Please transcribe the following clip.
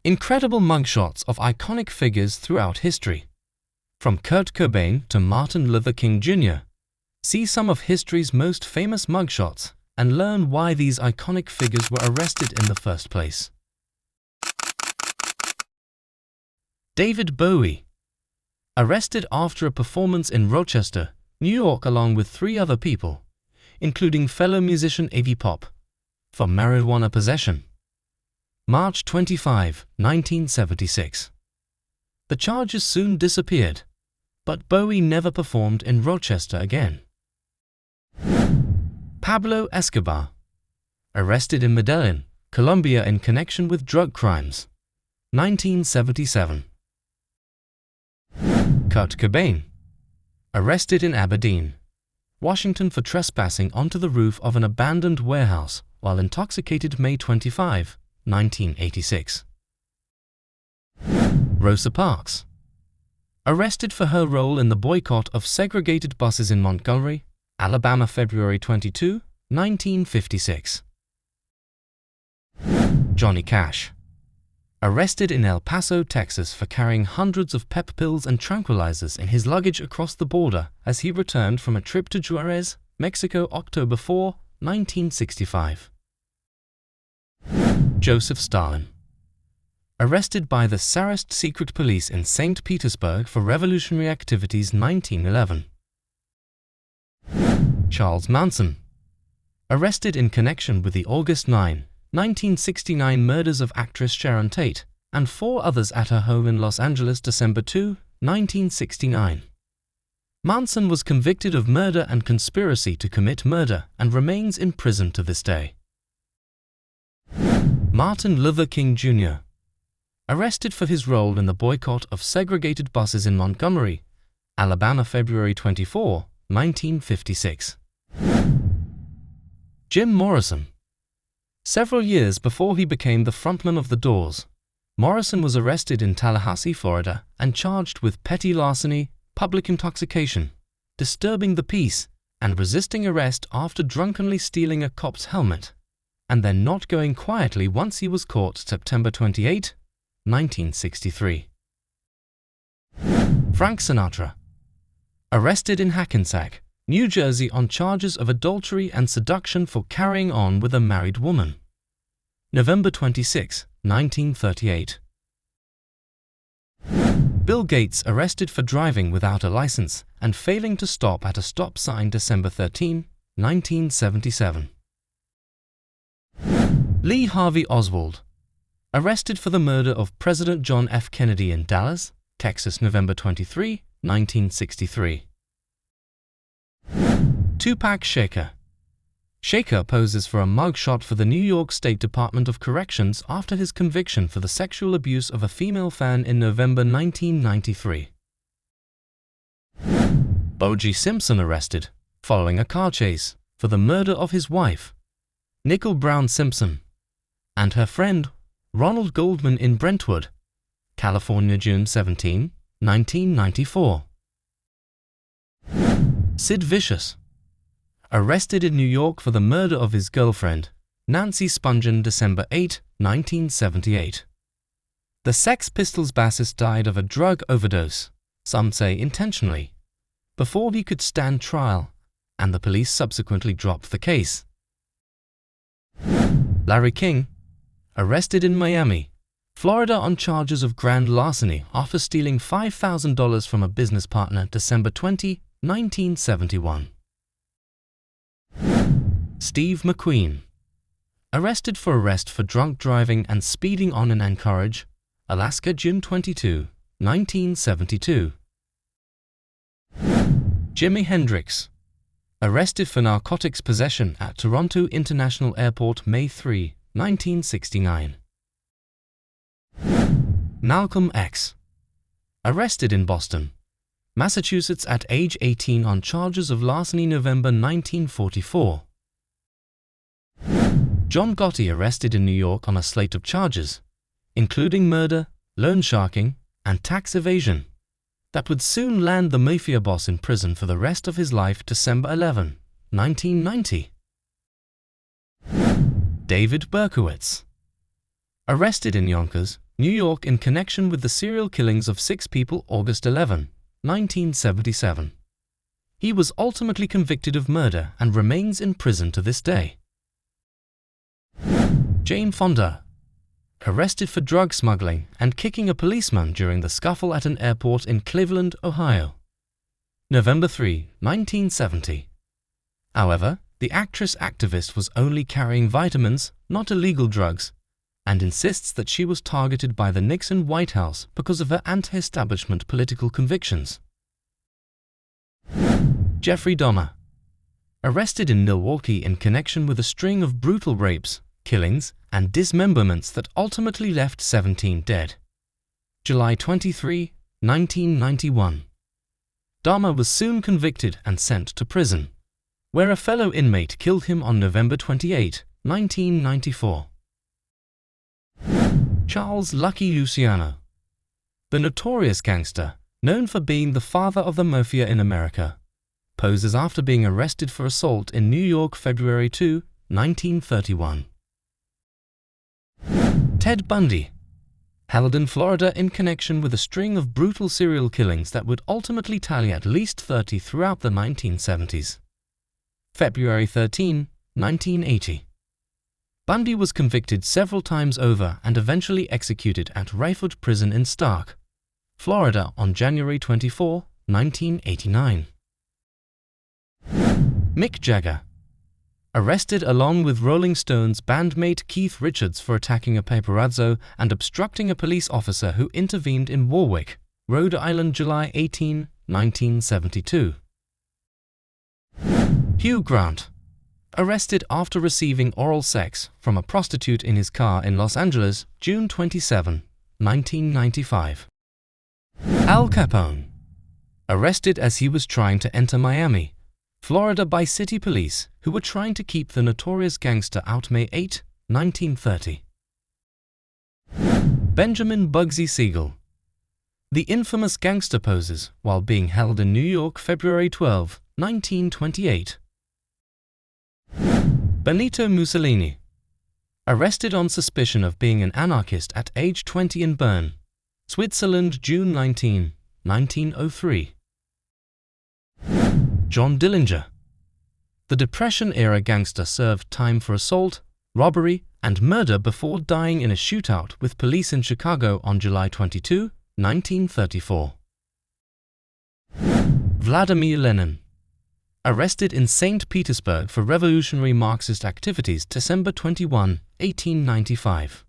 Incredible mugshots of iconic figures throughout history. From Kurt Cobain to Martin Luther King Jr., see some of history's most famous mugshots and learn why these iconic figures were arrested in the first place. David Bowie. Arrested after a performance in Rochester, New York, along with 3 other people, including fellow musician Iggy Pop, for marijuana possession. March 25, 1976. The charges soon disappeared, but Bowie never performed in Rochester again. Pablo Escobar. Arrested in Medellin, Colombia in connection with drug crimes. 1977. Kurt Cobain. Arrested in Aberdeen, Washington for trespassing onto the roof of an abandoned warehouse while intoxicated May 25, 1986. Rosa Parks. Arrested for her role in the boycott of segregated buses in Montgomery, Alabama, February 22, 1956. Johnny Cash. Arrested in El Paso, Texas for carrying hundreds of pep pills and tranquilizers in his luggage across the border as he returned from a trip to Juarez, Mexico, October 4, 1965. Joseph Stalin. Arrested by the Tsarist secret police in St. Petersburg for revolutionary activities, 1911. Charles Manson. Arrested in connection with the August 9, 1969 murders of actress Sharon Tate and 4 others at her home in Los Angeles, December 2, 1969. Manson was convicted of murder and conspiracy to commit murder and remains in prison to this day. Martin Luther King Jr. Arrested for his role in the boycott of segregated buses in Montgomery, Alabama, February 24, 1956. Jim Morrison. Several years before he became the frontman of The Doors, Morrison was arrested in Tallahassee, Florida, and charged with petty larceny, public intoxication, disturbing the peace, and resisting arrest after drunkenly stealing a cop's helmet, and then not going quietly once he was caught, September 28, 1963. Frank Sinatra. Arrested in Hackensack, New Jersey on charges of adultery and seduction for carrying on with a married woman. November 26, 1938. Bill Gates arrested for driving without a license and failing to stop at a stop sign, December 13, 1977. Lee Harvey Oswald. Arrested for the murder of President John F. Kennedy in Dallas, Texas, November 23, 1963. Tupac Shakur. Shakur poses for a mugshot for the New York State Department of Corrections after his conviction for the sexual abuse of a female fan in November 1993. O.J. Simpson arrested, following a car chase, for the murder of his wife, Nicole Brown Simpson, and her friend, Ronald Goldman in Brentwood, California, June 17, 1994. Sid Vicious. Arrested in New York for the murder of his girlfriend, Nancy Spungen, December 8, 1978. The Sex Pistols bassist died of a drug overdose, some say intentionally, before he could stand trial, and the police subsequently dropped the case. Larry King. Arrested in Miami, Florida on charges of grand larceny after stealing $5,000 from a business partner, December 20, 1971. Steve McQueen. Arrested for drunk driving and speeding on in Anchorage, Alaska, June 22, 1972. Jimi Hendrix. Arrested for narcotics possession at Toronto International Airport, May 3, 1969. Malcolm X. Arrested in Boston, Massachusetts at age 18 on charges of larceny, November 1944. John Gotti arrested in New York on a slate of charges, including murder, loan sharking, and tax evasion, that would soon land the mafia boss in prison for the rest of his life, December 11, 1990. David Berkowitz. Arrested in Yonkers, New York in connection with the serial killings of 6 people August 11, 1977. He was ultimately convicted of murder and remains in prison to this day. Jane Fonda, arrested for drug smuggling and kicking a policeman during the scuffle at an airport in Cleveland, Ohio. November 3, 1970. However, the actress-activist was only carrying vitamins, not illegal drugs, and insists that she was targeted by the Nixon White House because of her anti-establishment political convictions. Jeffrey Dahmer, arrested in Milwaukee in connection with a string of brutal rapes, killings, and dismemberments that ultimately left 17 dead. July 23, 1991. Dahmer was soon convicted and sent to prison, where a fellow inmate killed him on November 28, 1994. Charles Lucky Luciano, the notorious gangster, known for being the father of the mafia in America, poses after being arrested for assault in New York February 2, 1931. Ted Bundy, held in Florida in connection with a string of brutal serial killings that would ultimately tally at least 30 throughout the 1970s. February 13, 1980. Bundy was convicted several times over and eventually executed at Rayford Prison in Stark, Florida on January 24, 1989. Mick Jagger, arrested along with Rolling Stones bandmate Keith Richards for attacking a paparazzo and obstructing a police officer who intervened in Warwick, Rhode Island, July 18, 1972. Hugh Grant, arrested after receiving oral sex from a prostitute in his car in Los Angeles, June 27, 1995. Al Capone, arrested as he was trying to enter Miami, Florida by city police who were trying to keep the notorious gangster out May 8, 1930. Benjamin Bugsy Siegel, the infamous gangster poses while being held in New York February 12, 1928. Benito Mussolini, arrested on suspicion of being an anarchist at age 20 in Bern, Switzerland, June 19, 1903. John Dillinger, the Depression-era gangster, served time for assault, robbery, and murder before dying in a shootout with police in Chicago on July 22, 1934. Vladimir Lenin, arrested in St. Petersburg for revolutionary Marxist activities December 21, 1895.